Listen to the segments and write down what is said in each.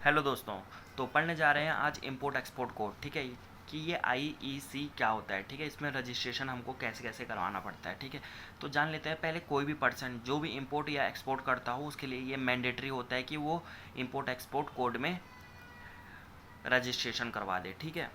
Hello दोस्तों। तो पढ़ने जा रहे हैं आज इंपोर्ट एक्सपोर्ट कोड। ठीक है कि ये आईईसी क्या होता है। ठीक है, इसमें रजिस्ट्रेशन हमको कैसे कैसे करवाना पड़ता है। ठीक है, तो जान लेते हैं। पहले कोई भी पर्सन जो भी इंपोर्ट या एक्सपोर्ट करता हो उसके लिए ये मैंडेटरी होता है कि वो इंपोर्ट एक्सपोर्ट कोड में रजिस्ट्रेशन करवा दे। ठीक है,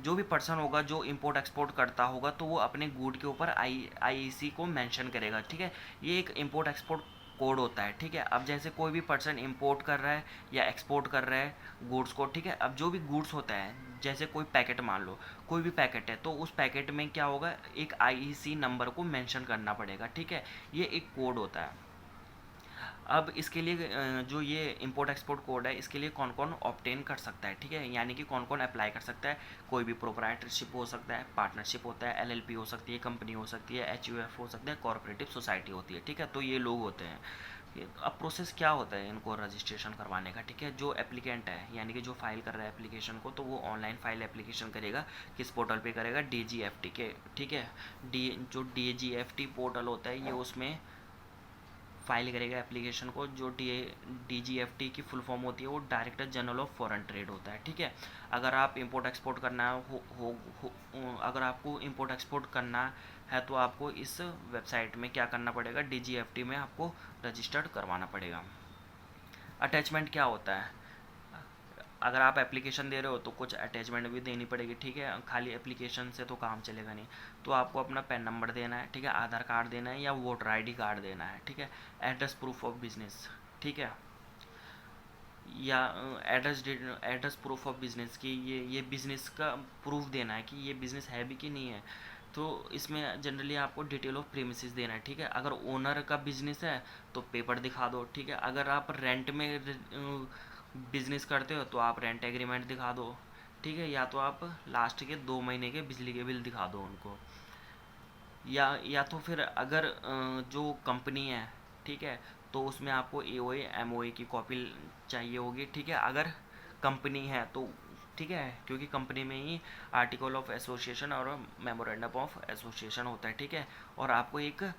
जो भी पर्सन होगा जो इंपोर्ट एक्सपोर्ट करता होगा तो वो अपने गुड के ऊपर आईईसी को मेंशन करेगा। ठीक है, ये एक इंपोर्ट एक्सपोर्ट कोड होता है। ठीक है, अब जैसे कोई भी पर्सन इंपोर्ट कर रहा है या एक्सपोर्ट कर रहा है गुड्स को। ठीक है, अब जो भी गुड्स होता है, जैसे कोई पैकेट मान लो, कोई भी पैकेट है तो उस पैकेट में क्या होगा, एक आईईसी नंबर को मेंशन करना पड़ेगा। ठीक है, ये एक कोड होता है। अब इसके लिए जो ये इंपोर्ट एक्सपोर्ट कोड है इसके लिए कौन कौन ऑब्टेन कर सकता है। ठीक है, यानी कि कौन कौन अप्लाई कर सकता है। कोई भी प्रोप्राइटरशिप हो सकता है, पार्टनरशिप होता है, एलएलपी हो सकती है, कंपनी हो सकती है, एचयूएफ हो सकता है, कॉर्पोरेटिव सोसाइटी होती है। ठीक है, तो ये लोग होते हैं। अब प्रोसेस क्या होता है इनको रजिस्ट्रेशन करवाने का। ठीक है, जो एप्लीकेंट है यानी कि जो फाइल कर रहा है एप्लीकेशन को, तो वो ऑनलाइन फाइल एप्लीकेशन करेगा। किस पोर्टल पे करेगा, डीजीएफटी के। ठीक है, जो डीजीएफटी पोर्टल होता है ये उसमें फाइल करेगा एप्लीकेशन को। जो डीजीएफटी की फुल फॉर्म होती है वो director general of foreign trade होता है। ठीक है, अगर आप इंपोर्ट एक्सपोर्ट करना अगर आपको इंपोर्ट एक्सपोर्ट करना है तो आपको इस वेबसाइट में क्या करना पड़ेगा, डीजीएफटी में आपको रजिस्टर्ड करवाना पड़ेगा। अटैचमेंट क्या होता है, अगर आप एप्लीकेशन दे रहे हो तो कुछ अटैचमेंट भी देनी पड़ेगी। ठीक है, खाली एप्लीकेशन से तो काम चलेगा नहीं। तो आपको अपना पैन नंबर देना है। ठीक है, आधार कार्ड देना है या वोटर आईडी कार्ड देना है। ठीक है, एड्रेस प्रूफ ऑफ बिजनेस। ठीक है, या एड्रेस प्रूफ ऑफ बिजनेस की ये बिजनेस का प्रूफ देना है कि ये बिजनेस है भी कि नहीं है। तो इसमें जनरली आपको डिटेल ऑफ प्रीमिसेस देना है। ठीक है, अगर ओनर का बिजनेस है तो पेपर दिखा दो। ठीक है, अगर आप रेंट में बिजनेस करते हो तो आप रेंट एग्रीमेंट दिखा दो। ठीक है, या तो आप लास्ट के 2 महीने के बिजली के बिल दिखा दो उनको। या तो फिर अगर जो कंपनी है, ठीक है, तो उसमें आपको एओए एमओए की कॉपी चाहिए होगी। ठीक है, अगर कंपनी है तो ठीक है, क्योंकि कंपनी में ही आर्टिकल ऑफ एसोसिएशन और मेमोरेंडम ऑफ एसोसिएशन होता है। ठीक है, और आपको एक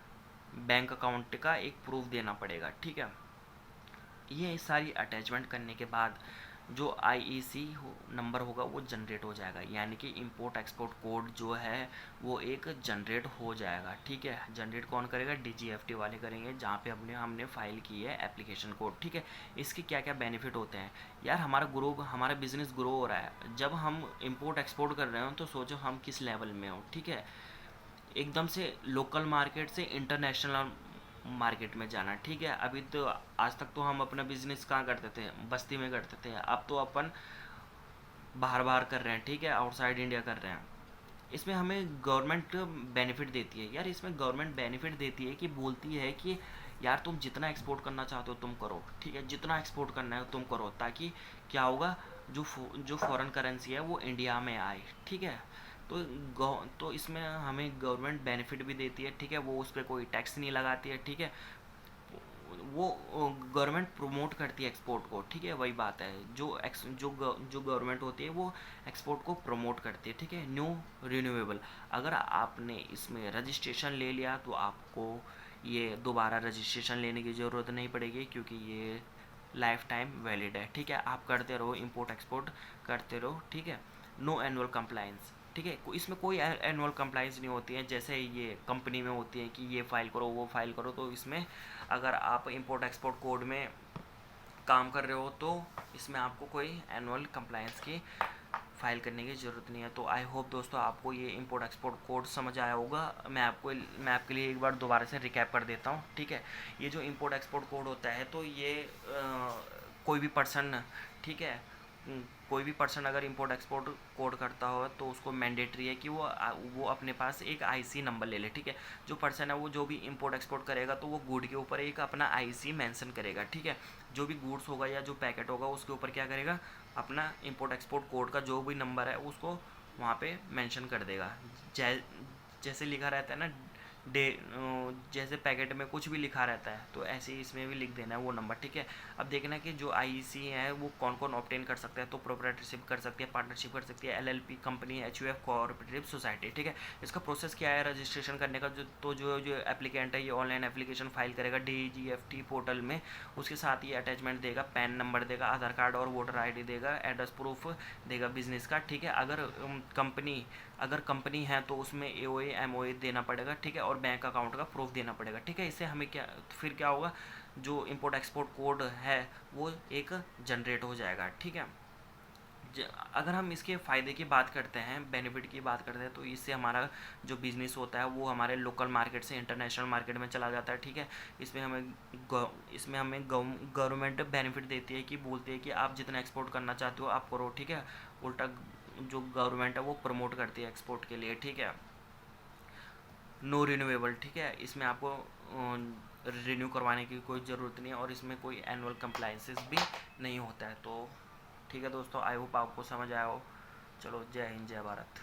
बैंक अकाउंट का एक प्रूफ देना पड़ेगा। ठीक है, ये सारी अटैचमेंट करने के बाद जो आईईसी नंबर होगा वो जनरेट हो जाएगा, यानी कि इंपोर्ट एक्सपोर्ट कोड जो है वो एक जनरेट हो जाएगा। ठीक है, जनरेट कौन करेगा, डीजीएफटी वाले करेंगे जहाँ पे हमने फाइल की है एप्लीकेशन कोड। ठीक है, इसके क्या क्या बेनिफिट होते हैं यार, हमारा बिजनेस ग्रो हो रहा है। जब हम इंपोर्ट एक्सपोर्ट कर रहे हो तो सोचो हम किस लेवल में हो। ठीक है, एकदम से लोकल मार्केट से इंटरनेशनल मार्केट में जाना। ठीक है, अभी तो आज तक तो हम अपना बिजनेस कहाँ करते थे, बस्ती में करते थे। अब तो अपन बाहर बाहर कर रहे हैं। ठीक है, आउटसाइड इंडिया कर रहे हैं। इसमें हमें गवर्नमेंट बेनिफिट देती है यार, इसमें गवर्नमेंट बेनिफिट देती है कि बोलती है कि यार तुम जितना एक्सपोर्ट करना चाहते हो तुम करो। ठीक है, जितना एक्सपोर्ट करना है तुम करो, ताकि क्या होगा, जो फॉरेन करेंसी है वो इंडिया में आए। ठीक है, तो तो इसमें हमें गवर्नमेंट बेनिफिट भी देती है। ठीक है, वो उस पर कोई टैक्स नहीं लगाती है। ठीक है, वो गवर्नमेंट प्रमोट करती है एक्सपोर्ट को। ठीक है, वही बात है, जो गवर्नमेंट होती है वो एक्सपोर्ट को प्रमोट करती है। ठीक है, न्यू रिन्यूएबल, अगर आपने इसमें रजिस्ट्रेशन ले लिया तो आपको ये दोबारा रजिस्ट्रेशन लेने की ज़रूरत नहीं पड़ेगी, क्योंकि ये लाइफ टाइम वैलिड है। ठीक है, आप करते रहो, इंपोर्ट एक्सपोर्ट करते रहो। ठीक है, नो एनुअल कंप्लाइंस। ठीक है, इसमें कोई एनुअल कंप्लाइंस नहीं होती है जैसे ये कंपनी में होती है कि ये फाइल करो वो फाइल करो। तो इसमें अगर आप इंपोर्ट एक्सपोर्ट कोड में काम कर रहे हो तो इसमें आपको कोई एनुअल कंप्लाइंस की फाइल करने की ज़रूरत नहीं है। तो आई होप दोस्तों आपको ये इंपोर्ट एक्सपोर्ट कोड समझ आया होगा। मैं आपके लिए एक बार दोबारा से रिकैप कर देता हूँ। ठीक है, ये जो इंपोर्ट एक्सपोर्ट कोड होता है तो ये कोई भी पर्सन, ठीक है, कोई भी पर्सन अगर इंपोर्ट एक्सपोर्ट कोड करता हो तो उसको मैंडेटरी है कि वो अपने पास एक आईसी नंबर ले ले। ठीक है, जो पर्सन है वो जो भी इंपोर्ट एक्सपोर्ट करेगा तो वो गुड के ऊपर एक अपना आईसी मेंशन करेगा। ठीक है, जो भी गुड्स होगा या जो पैकेट होगा उसके ऊपर क्या करेगा, अपना इंपोर्ट एक्सपोर्ट कोड का जो भी नंबर है उसको वहाँ पे मेंशन कर देगा। जैसे लिखा रहता है ना, जैसे पैकेट में कुछ भी लिखा रहता है तो ऐसे ही इसमें भी लिख देना है वो नंबर, ठीक है। अब देखना कि जो आईईसी है वो कौन कौन ऑब्टेन कर सकता है, तो प्रोप्राइटरशिप कर सकती है, पार्टनरशिप कर सकती है, LLP company, HUF cooperative society, ठीक है। इसका प्रोसेस क्या है रजिस्ट्रेशन करने का, जो एप्लीकेंट है ये ऑनलाइन एप्लीकेशन फाइल करेगा डीजीएफटी पोर्टल में, उसके साथ ही अटैचमेंट देगा, पैन नंबर देगा, आधार कार्ड और वोटर आईडी देगा, एड्रेस प्रूफ देगा बिजनेस का, ठीक है। अगर कंपनी है तो उसमें एओए एमओए देना पड़ेगा, ठीक है, और बैंक अकाउंट का प्रूफ देना पड़ेगा, ठीक है। इससे हमें फिर क्या होगा, जो इंपोर्ट एक्सपोर्ट कोड है वो एक जनरेट हो जाएगा, ठीक है। अगर हम इसके फ़ायदे की बात करते हैं, बेनिफिट की बात करते हैं, तो इससे हमारा जो बिज़नेस होता है वो हमारे लोकल मार्केट से इंटरनेशनल मार्केट में चला जाता है, ठीक है। इसमें हमें गवर्नमेंट बेनिफिट देती है कि बोलती है कि आप जितना एक्सपोर्ट करना चाहते हो आप करो, ठीक है। उल्टा जो गवर्नमेंट है वो प्रमोट करती है एक्सपोर्ट के लिए, ठीक है। नो रिन्यूएबल, ठीक है, इसमें आपको रिन्यू करवाने की कोई ज़रूरत नहीं है और इसमें कोई एनुअल कंप्लाइंसेस भी नहीं होता है। तो ठीक है दोस्तों, आई होप आपको समझ आया हो। चलो, जय हिंद, जय भारत।